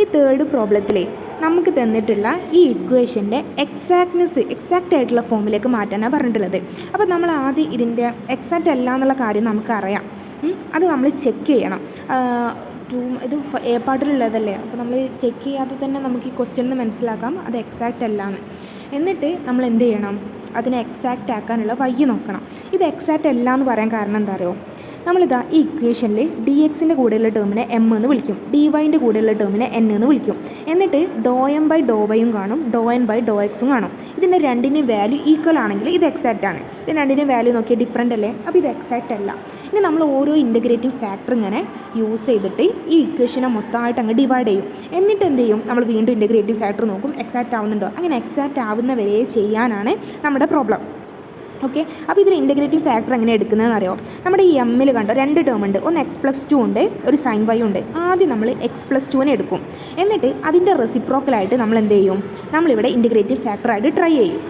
ഈ തേർഡ് പ്രോബ്ലത്തിലെ നമുക്ക് തന്നിട്ടുള്ള ഈ ഇക്വേഷൻ്റെ എക്സാക്റ്റ് ആയിട്ടുള്ള ഫോമിലേക്ക് മാറ്റാനാണ് പറഞ്ഞിട്ടുള്ളത്. അപ്പോൾ നമ്മൾ ആദ്യം ഇതിൻ്റെ എക്സാക്റ്റ് അല്ല എന്നുള്ള കാര്യം നമുക്കറിയാം. അത് നമ്മൾ ചെക്ക് ചെയ്യണം. ഇത് എ പാർട്ടിലുള്ളതല്ലേ, അപ്പോൾ നമ്മൾ ചെക്ക് ചെയ്യാതെ തന്നെ നമുക്ക് ഈ ക്വസ്റ്റ്യൻ മനസ്സിലാക്കാം അത് എക്സാക്റ്റ് അല്ലാന്ന്. എന്നിട്ട് നമ്മൾ എന്ത് ചെയ്യണം, അതിനെ എക്സാക്റ്റ് ആക്കാനുള്ള വഴി നോക്കണം. ഇത് എക്സാക്റ്റ് അല്ല എന്ന് പറയാൻ കാരണം എന്താ അറിയോ, നമ്മളിതാ ഈ ഇക്വേഷനിൽ ഡി എക്സിൻ്റെ കൂടെയുള്ള ടേമിനെ എം എന്ന് വിളിക്കും, ഡി വൈൻ്റെ കൂടെയുള്ള ടേമിനെ എൻ എന്ന് വിളിക്കും. എന്നിട്ട് ഡോ എം ബൈ ഡോ വൈയും കാണും, ഡോ എൻ ബൈ ഡോ എക്സും കാണും. ഇതിൻ്റെ രണ്ടിനും വാല്യൂ ഈക്വൽ ആണെങ്കിൽ ഇത് എക്സാക്റ്റ് ആണ്. ഇത് രണ്ടിനും വാല്യൂ നോക്കിയാൽ ഡിഫറൻ്റ് അല്ലേ, അപ്പോൾ ഇത് എക്സാക്റ്റ് അല്ല. ഇനി നമ്മൾ ഓരോ ഇൻ്റഗ്രേറ്റിംഗ് ഫാക്ടർ ഇങ്ങനെ യൂസ് ചെയ്തിട്ട് ഈ ഇക്വേഷനെ മൊത്തമായിട്ട് അങ്ങ് ഡിവൈഡ് ചെയ്യും. എന്നിട്ട് എന്ത് ചെയ്യും, നമ്മൾ വീണ്ടും ഇൻ്റഗ്രേറ്റിംഗ് ഫാക്ടർ നോക്കും എക്സാക്റ്റ് ആവുന്നുണ്ടോ. അങ്ങനെ എക്സാക്റ്റ് ആവുന്ന വരെ ചെയ്യാനാണ് നമ്മുടെ പ്രോബ്ലം. ഓക്കെ, അപ്പോൾ ഇതിൽ ഇൻ്റഗ്രേറ്റിംഗ് ഫാക്ടർ എങ്ങനെ എടുക്കുന്നതെന്ന് അറിയോ, നമ്മുടെ ഈ എമ്മിൽ കണ്ടോ 2 ടേം ഉണ്ട്, ഒന്ന് x+2 ഉണ്ട്, ഒരു സൈൻ വൈ ഉണ്ട്. ആദ്യം നമ്മൾ x+2നെ എടുക്കും. എന്നിട്ട് അതിൻ്റെ റെസിപ്രോക്കലായിട്ട് നമ്മൾ എന്ത് ചെയ്യും, നമ്മളിവിടെ ഇൻ്റഗ്രേറ്റിംഗ് ഫാക്ടറായിട്ട് ട്രൈ ചെയ്യും.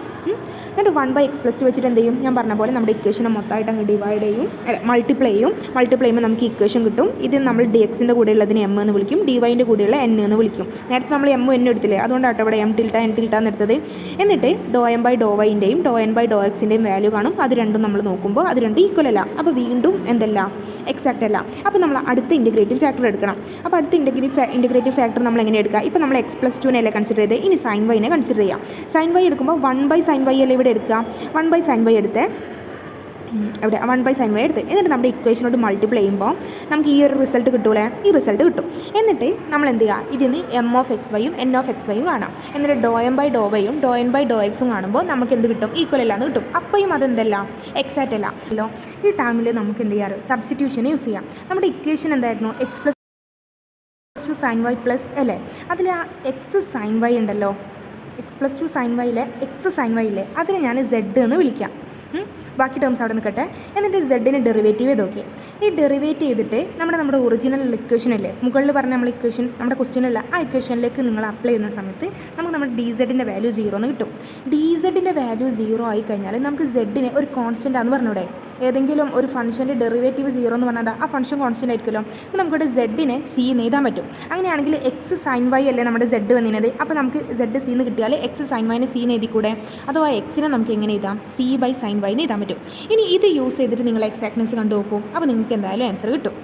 എന്നിട്ട് 1/x+2 വെച്ചിട്ട് എന്ത് ചെയ്യും, ഞാൻ പറഞ്ഞ പോലെ നമ്മുടെ ഇക്വേഷനെ മൊത്തമായിട്ട് അങ്ങ് ഡിവൈഡ് ചെയ്യും, മൾട്ടിപ്ലൈ ചെയ്യുമ്പോൾ നമുക്ക് ഇക്വേഷൻ കിട്ടും. ഇത് നമ്മൾ ഡി എക്സിൻ്റെ കൂടെയുള്ളതിന് എം എന്ന് വിളിക്കും, ഡി വൈൻ്റെ കൂടെയുള്ള എൻ എന്ന് വിളിക്കും. നേരത്തെ നമ്മൾ എം എൻ എടുത്തില്ലേ, അതുകൊണ്ടാട്ടോ ഇവിടെ എം ടിൽട്ട എൻ ടിൽട്ട എന്ന് എടുത്തത്. എന്നിട്ട് ഡോ എം ബൈ ഡോ വൈൻ്റെയും ഡോ എൻ ബൈ ഡോ എക്സിൻ്റെയും വാല്യൂ കാണും. അത് രണ്ടും നമ്മൾ നോക്കുമ്പോൾ അത് രണ്ടും ഈക്വൽ അല്ല, അപ്പോൾ വീണ്ടും എന്തല്ല, എക്സാക്റ്റ് അല്ല. അപ്പോൾ നമ്മൾ അടുത്ത ഇൻ്റഗ്രേറ്റിംഗ് ഫാക്ടർ എടുക്കണം. അപ്പോൾ അടുത്ത ഇൻ്റഗ്രേറ്റിംഗ് ഫാക്ടർ നമ്മൾ എങ്ങനെ എടുക്കുക, ഇപ്പോൾ നമ്മൾ x+2 അല്ലേ കൺസിഡർ ചെയ്ത്, ഇനി സൈൻ വൈനെ കൺസിഡർ ചെയ്യാം. സൈൻ വൈ എടുക്കുമ്പോൾ 1/sin y അല്ലേ ഇവിടെ എടുക്കുക, 1/sin y എടുത്ത് ഇവിടെ 1/sin y എടുത്ത്, എന്നിട്ട് നമ്മുടെ ഇക്വേഷനോട് മൾട്ടിപ്ലൈ ചെയ്യുമ്പോൾ നമുക്ക് ഈ ഒരു റിസൾട്ട് കിട്ടൂലേ, ഈ റിസൾട്ട് കിട്ടും. എന്നിട്ട് നമ്മൾ എന്ത് ചെയ്യുക, ഇതിന് m(x)y-ഉം n(x)y)-ഉം കാണാം. എന്നിട്ട് ഡോ എം ബൈ ഡോ വൈയും ഡോ എൻ ബൈ ഡോ എക്സും കാണുമ്പോൾ നമുക്ക് എന്ത് കിട്ടും, ഈക്വൽ അല്ലാന്ന് കിട്ടും. അപ്പോഴും അതെന്തല്ല, എക്സാക്റ്റ് അല്ല. ഈ ടൈമിൽ നമുക്ക് എന്ത് ചെയ്യാറ്, സബ്സ്റ്റിറ്റ്യൂഷൻ യൂസ് ചെയ്യാം. നമ്മുടെ ഇക്വേഷൻ എന്തായിരുന്നു, x+2 sin y പ്ലസ് അല്ലേ, അതിൽ ആ എക്സ് സൈൻ വൈ ഉണ്ടല്ലോ, x+2 sin y-ലെ എക്സ് സൈൻ വൈയിലെ അതിനെ ഞാൻ z എന്ന് വിളിക്കാം. ബാക്കി ടേംസ് അവിടെ നിൽക്കട്ടെ. എന്നിട്ട് സെഡിനെ ഡെറിവേറ്റീവ് ചെയ്ത് നോക്കി. ഈ ഡെറിവേറ്റ് ചെയ്തിട്ട് നമ്മുടെ ഒറിജിനൽ ഇക്വേഷൻ അല്ലേ, മുകളിൽ പറഞ്ഞ നമ്മൾ ഇക്വേഷൻ, നമ്മുടെ ക്വസ്റ്റ്യനല്ല, ആ ഇക്വേഷനിലേക്ക് നിങ്ങൾ അപ്ലൈ ചെയ്യുന്ന സമയത്ത് നമുക്ക് നമ്മുടെ ഡി സെഡിൻ്റെ വാല്യൂ 0 എന്ന് കിട്ടും. ഡി സെഡിൻ്റെ വാല്യൂ 0 ആയി കഴിഞ്ഞാൽ നമുക്ക് സെഡിനെ ഒരു കോൺസ്റ്റൻ്റ് ആണെന്ന് പറഞ്ഞൂടെ. ഏതെങ്കിലും ഒരു ഫംഗ്ഷൻ്റെ ഡെറിവേറ്റീവ് 0 എന്ന് പറഞ്ഞാൽ ആ ഫംഗ്ഷൻ കോൺസ്റ്റൻ്റ് ആയിരിക്കുമല്ലോ. അപ്പോൾ നമുക്കിവിടെ സെഡിനെ സി എന്ന് എഴുതാൻ പറ്റും. അങ്ങനെയാണെങ്കിൽ എക്സ് സൈൻ വൈ അല്ലേ നമ്മുടെ സെഡ് വന്നിരുന്നത്, അപ്പോൾ നമുക്ക് സെഡ് സി എന്ന് കിട്ടിയാൽ എക്സ് സൈൻ വൈനെ സി എന്ന് എഴുതിക്കൂടെ. അഥവാ എക്സിനെ നമുക്ക് എങ്ങനെ എഴുതാം, c/sin y എന്ന് എഴുതാൻ പറ്റും. ഇനി ഇത് യൂസ് ചെയ്തിട്ട് നിങ്ങൾ എക്സാക്ട്നെസ് കണ്ടു നോക്കൂ, അപ്പോൾ നിങ്ങൾക്ക് എന്തായാലും ആൻസർ കിട്ടും.